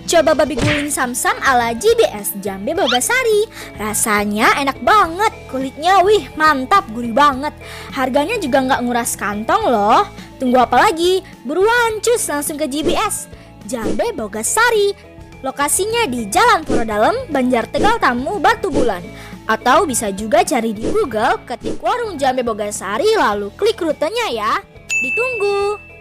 Coba babi guling Samsam ala JBS Jambe Bogasari. Rasanya enak banget, kulitnya wih mantap, gurih banget. Harganya juga nggak nguras kantong loh. Tunggu apa lagi? Buruan cus langsung ke JBS Jambe Bogasari. Lokasinya di Jalan Purwodalem, Banjar Tegal Tamu, Batu Bulan. Atau bisa juga cari di Google, ketik warung Jambe Bogasari lalu klik rutenya ya. Ditunggu.